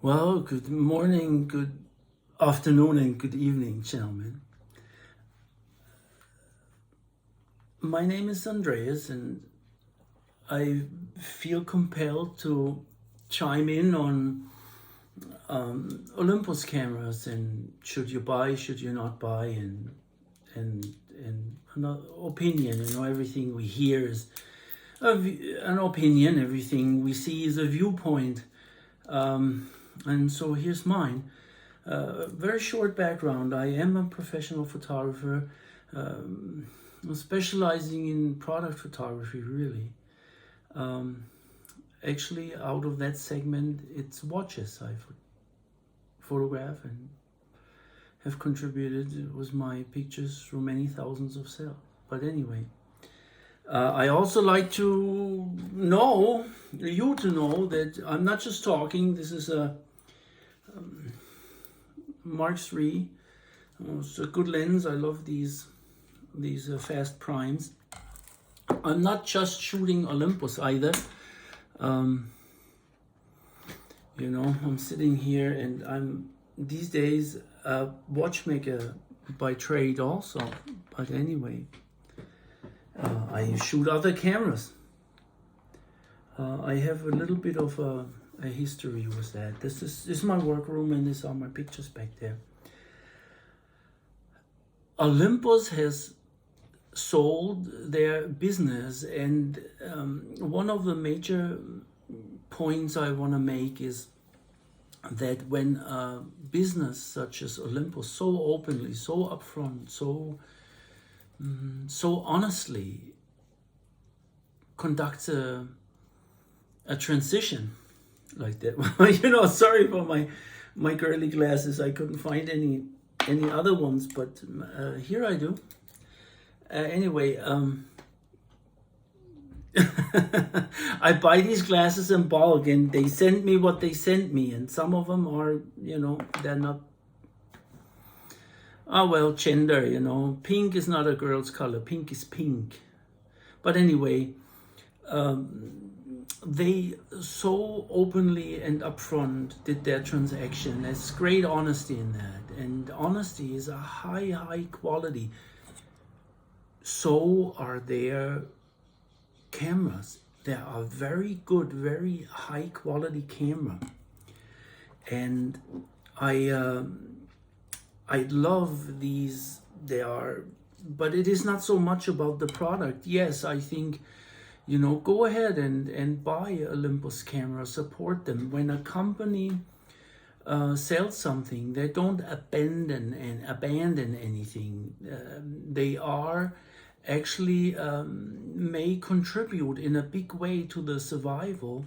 Well, good morning, good afternoon, and good evening, gentlemen. My name is Andreas, and I feel compelled to chime in on Olympus cameras and should you buy, should you not buy, and an opinion. Everything we hear is an opinion. Everything we see is a viewpoint. And so here's mine. Very short background. I am a professional photographer, specializing in product photography, really. Actually, out of that segment, it's watches I photograph and have contributed with my pictures through many thousands of sales. But anyway, I also like to know, you to know, that I'm not just talking. This is a Mark III. It's a good lens. I love these fast primes. I'm not just shooting Olympus either. I'm sitting here and I'm these days a watchmaker by trade also. But anyway, I shoot other cameras. I have a little bit of a history with that. This is my workroom, and these are my pictures back there. Olympus has sold their business, and one of the major points I want to make is that when a business such as Olympus so openly, so upfront, so honestly conducts a transition like that. Sorry for my girly glasses. I couldn't find any other ones, but here I do. Anyway, I buy these glasses in bulk, and they send me what they sent me, and some of them are, they're not. Gender, pink is not a girl's color. Pink is pink. But anyway, they so openly and upfront did their transaction. There's great honesty in that, and honesty is a high quality. So are their cameras. They are very good, very high quality camera, and I love these. They are, but it is not so much about the product. Yes, I think, go ahead and buy Olympus camera, support them. When a company sells something, they don't abandon anything. They are actually may contribute in a big way to the survival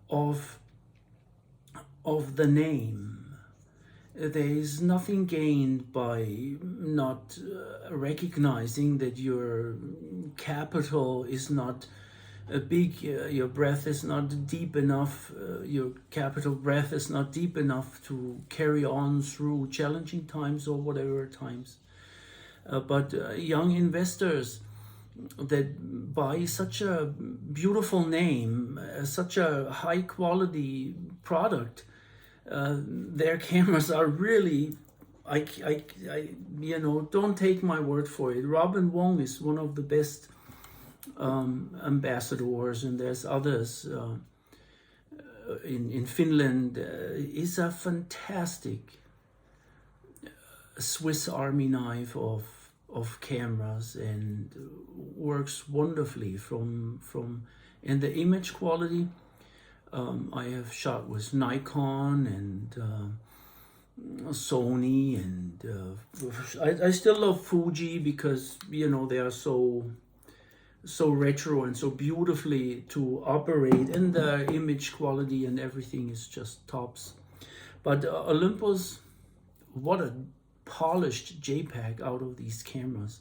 of the name. There is nothing gained by not recognizing that your capital is not big, your breath is not deep enough, your capital breath is not deep enough to carry on through challenging times or whatever times. But young investors that buy such a beautiful name, such a high quality product, their cameras are really, don't take my word for it. Robin Wong is one of the best ambassadors, and there's others in Finland. Is a fantastic Swiss Army knife of cameras, and works wonderfully from and the image quality. I have shot with Nikon and Sony, and I still love Fuji because they are so retro and so beautifully to operate, and the image quality and everything is just tops. But Olympus, what a polished JPEG out of these cameras,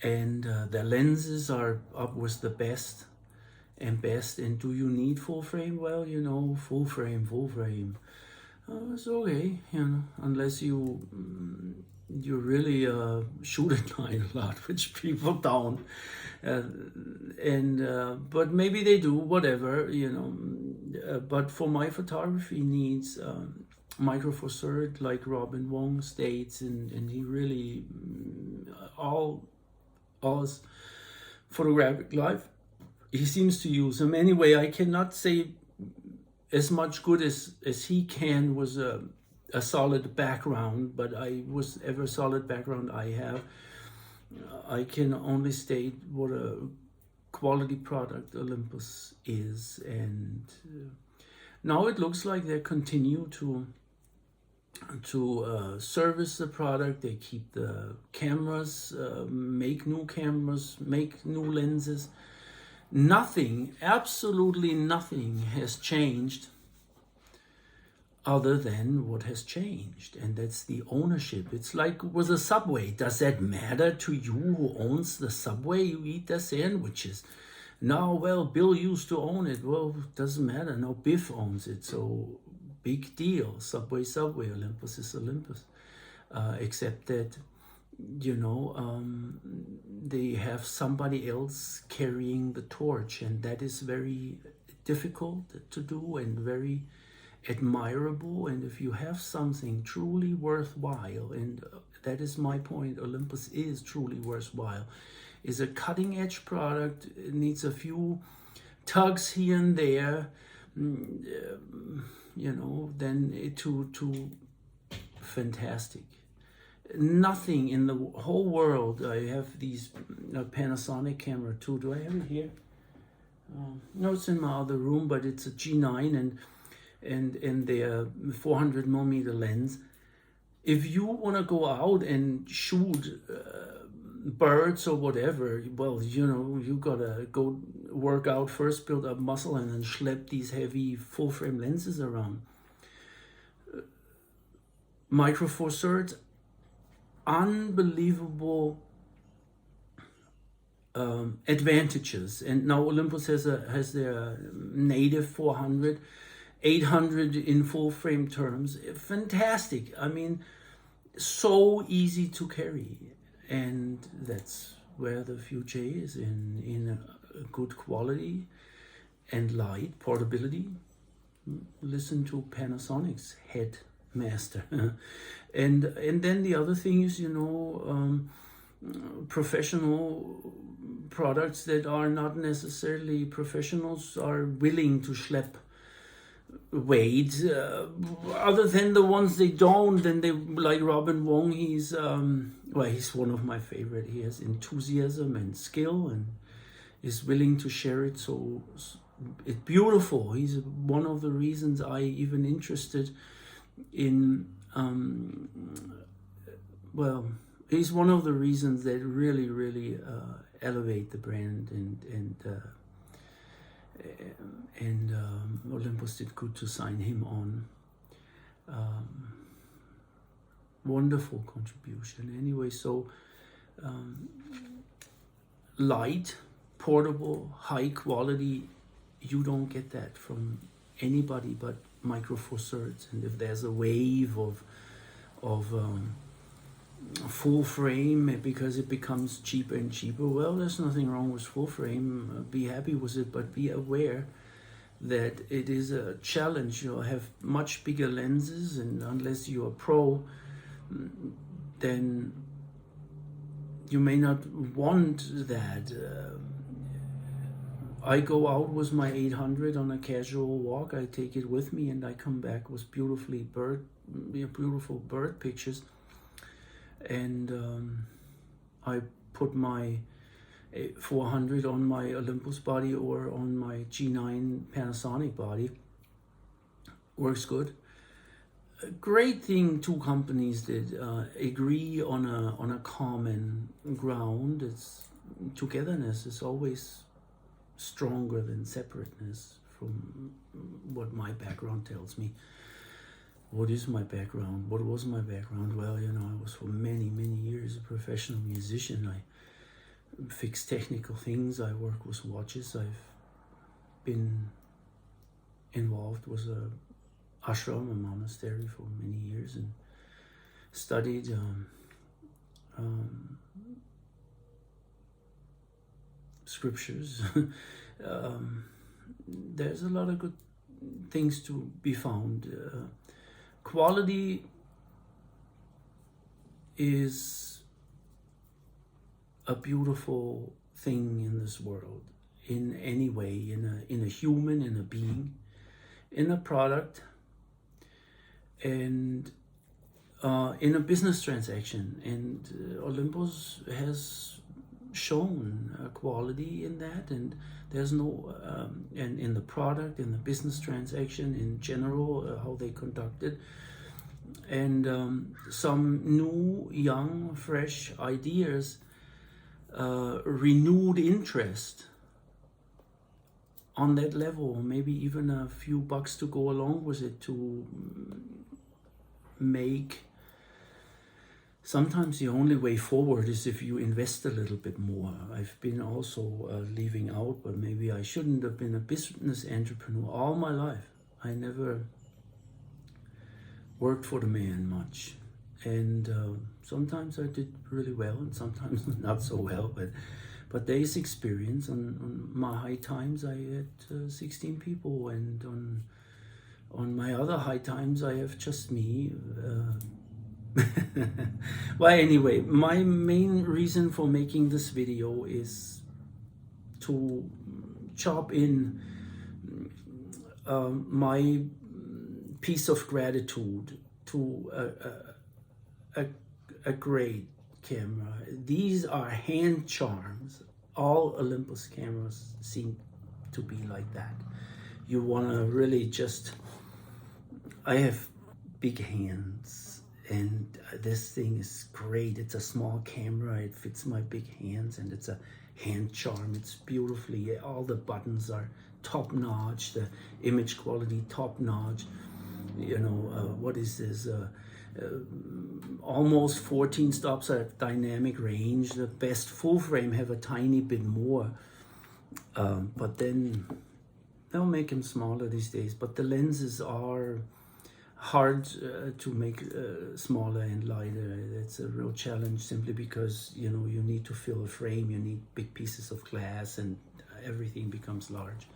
and the lenses are up with the best. And do you need full frame? Well, full frame. It's okay, unless you really shoot at night a lot, which people don't. But maybe they do, whatever, But for my photography needs, Micro Four Thirds, like Robin Wong states, and he really all his photographic life, he seems to use them. Anyway, I cannot say as much good as he can was a solid background, but was ever solid background I have. I can only state what a quality product Olympus is, and now it looks like they continue to service the product. They keep the cameras, make new cameras, make new lenses. Nothing, absolutely nothing has changed other than what has changed, and that's the ownership. It's like with a Subway. Does that matter to you who owns the Subway? You eat their sandwiches. No, well, Bill used to own it. Well, doesn't matter. No, Biff owns it. So big deal. Subway, Olympus is Olympus. Except that, they have somebody else carrying the torch, and that is very difficult to do and very admirable. And if you have something truly worthwhile, and that is my point, Olympus is truly worthwhile, is a cutting edge product. It needs a few tugs here and there, then to fantastic. Nothing in the whole world. I have these Panasonic camera too. Do I have it here? No, it's in my other room, but it's a G9 and their 400 millimeter lens. If you want to go out and shoot birds or whatever, well, you gotta go work out first, build up muscle, and then schlep these heavy full frame lenses around. Micro Four Thirds, unbelievable advantages. And now Olympus has their native 400, 800 in full frame terms. Fantastic. I mean, so easy to carry, and that's where the future is, in a good quality and light portability. Listen to Panasonic's headmaster. and then the other thing is, professional products that are not necessarily professionals are willing to schlep weight, other than the ones they don't. And they, like Robin Wong, he's one of my favorite. He has enthusiasm and skill and is willing to share it. So it's beautiful. He's one of the reasons I even interested in he's one of the reasons that really elevate the brand, and Olympus did good to sign him on. Wonderful contribution. Anyway, so light, portable, high quality. You don't get that from anybody but Micro Four Thirds. And if there's a wave of full frame because it becomes cheaper and cheaper, well, there's nothing wrong with full frame. Be happy with it, but be aware that it is a challenge. You'll have much bigger lenses, and unless you're a pro, then you may not want that. I go out with my 800 on a casual walk. I take it with me, and I come back with beautiful bird pictures. And I put my 400 on my Olympus body or on my G9 Panasonic body. Works good. A great thing two companies did, agree on a common ground. It's togetherness is always stronger than separateness, from what my background tells me. What is my background? What was my background? Well, I was for many years a professional musician. I fix technical things. I work with watches. I've been involved with a ashram, a monastery, for many years, and studied scriptures. There's a lot of good things to be found. Quality is a beautiful thing in this world, in any way, in a human, in a being, in a product, and in a business transaction. And Olympus has shown quality in that, and there's no and in the product, in the business transaction in general, how they conduct it, and some new, young, fresh ideas, renewed interest on that level, maybe even a few bucks to go along with it to make. Sometimes the only way forward is if you invest a little bit more. I've been also leaving out, but maybe I shouldn't have been a business entrepreneur all my life. I never worked for the man much. And sometimes I did really well and sometimes not so well. But there is experience. On my high times, I had 16 people. And on my other high times, I have just me. Well, anyway, my main reason for making this video is to chop in my piece of gratitude to a great camera. These are hand charms. All Olympus cameras seem to be like that. You want to really just... I have big hands. And this thing is great. It's a small camera. It fits my big hands, and it's a hand charm. It's beautifully. All the buttons are top notch. The image quality top notch. You know, what is this? Almost 14 stops at dynamic range. The best full frame have a tiny bit more, but then they'll make them smaller these days. But the lenses are hard to make smaller and lighter. It's a real challenge, simply because, you know, you need to fill a frame, you need big pieces of glass, and everything becomes large.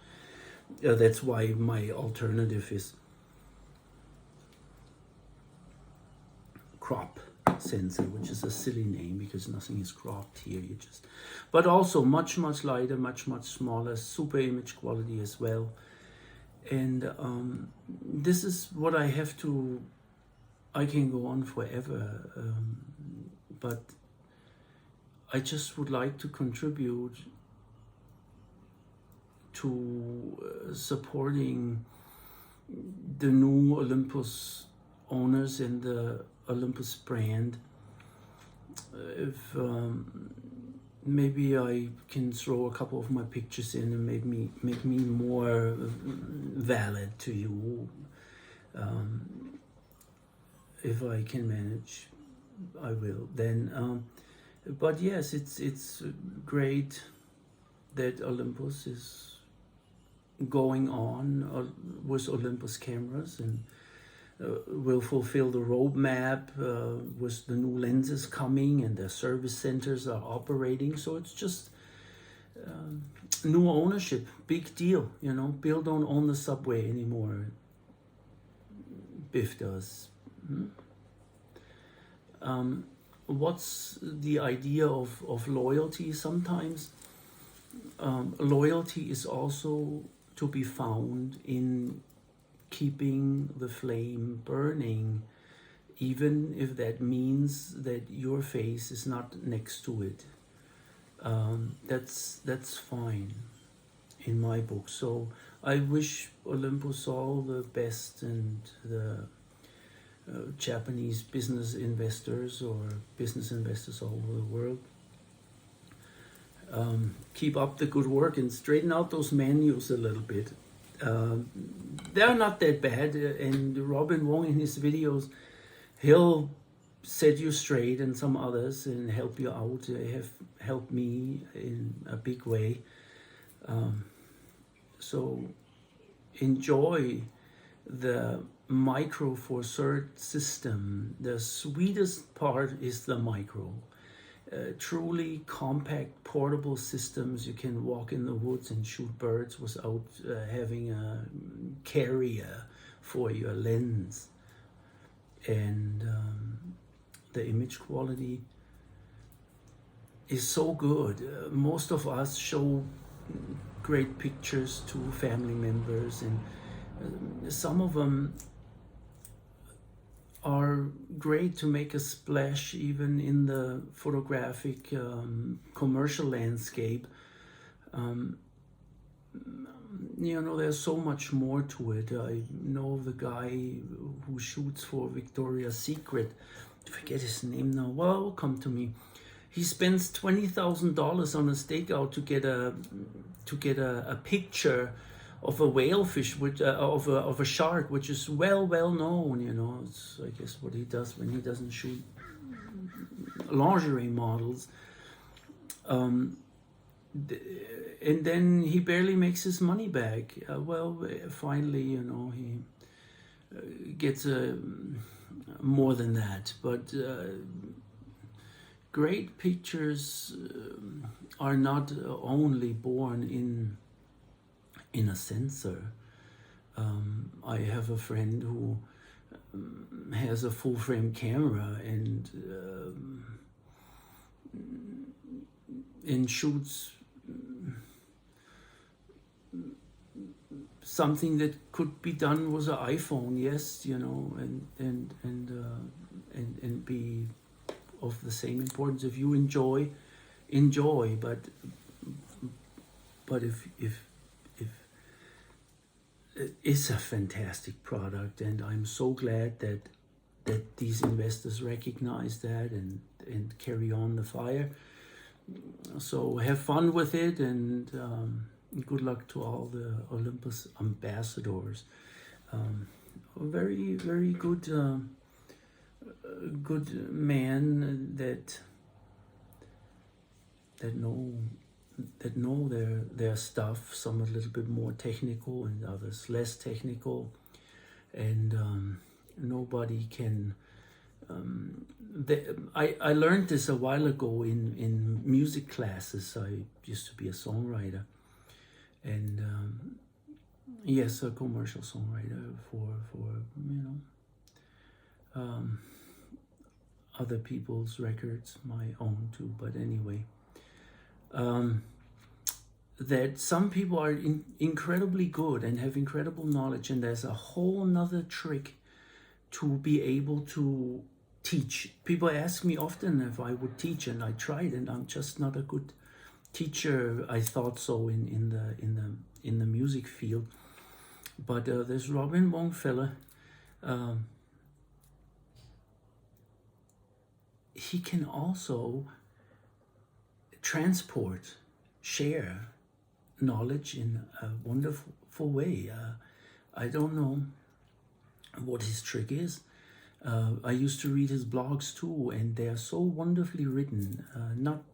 That's why my alternative is crop sensor, which is a silly name because nothing is cropped here. You just, but also much lighter, much smaller, super image quality as well. And this is what I have to... I can go on forever, but I just would like to contribute to supporting the new Olympus owners and the Olympus brand. If maybe I can throw a couple of my pictures in and make me more valid to you. If I can manage, I will. Then, but yes, it's great that Olympus is going on with Olympus cameras, and will fulfill the roadmap with the new lenses coming, and the service centers are operating. So it's just new ownership, big deal, you know. Bill don't own the subway anymore. Biff does. What's the idea of loyalty? Sometimes loyalty is also to be found in keeping the flame burning, even if that means that your face is not next to it. That's fine in my book. So I wish Olympus all the best, and the Japanese business investors or business investors all over the world. Keep up the good work and straighten out those menus a little bit. They're not that bad, and Robin Wong in his videos, he'll set you straight, and some others, and help you out. They have helped me in a big way. So enjoy the Micro Four Third system. The sweetest part is the micro. truly compact portable systems. You can walk in the woods and shoot birds without having a carrier for your lens. And the image quality is so good. Most of us show great pictures to family members, and some of them are great to make a splash even in the photographic commercial landscape. You know, there's so much more to it. I know the guy who shoots for Victoria's Secret. I forget his name now. Well, it will come to me. He spends $20,000 on a stakeout to get a picture of a whalefish, which of a shark, which is well known. You know, it's I guess what he does when he doesn't shoot lingerie models. And then he barely makes his money back. Well, finally, you know, he gets more than that. But great pictures are not only born in a sensor. I have a friend who has a full-frame camera and shoots something that could be done with an iPhone, yes, you know, and be of the same importance. If you enjoy, but if it's a fantastic product, and I'm so glad that these investors recognize that and carry on the fire. So have fun with it, and good luck to all the Olympus ambassadors. A very good good man that know their stuff. Some a little bit more technical and others less technical, and nobody can. I learned this a while ago in music classes. I used to be a songwriter, and yes, a commercial songwriter for you know other people's records, my own too. But anyway, that some people are incredibly good and have incredible knowledge, and there's a whole nother trick to be able to teach. People ask me often if I would teach, and I tried, and I'm just not a good teacher. I thought so in the music field. But this Robin Wong fella, he can also share knowledge in a wonderful way. I don't know what his trick is. I used to read his blogs too, and they are so wonderfully written, not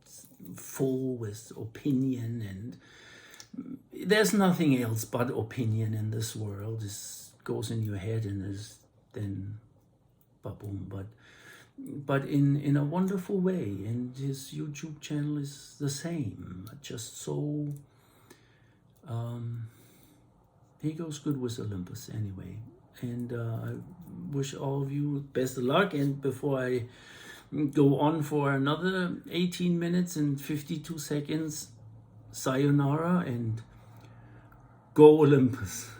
full with opinion, and there's nothing else but opinion in this world. It goes in your head and is then ba-boom. But in a wonderful way, and his YouTube channel is the same, just so he goes good with Olympus anyway. And I wish all of you best of luck. And before I go on for another 18 minutes and 52 seconds, sayonara and go Olympus.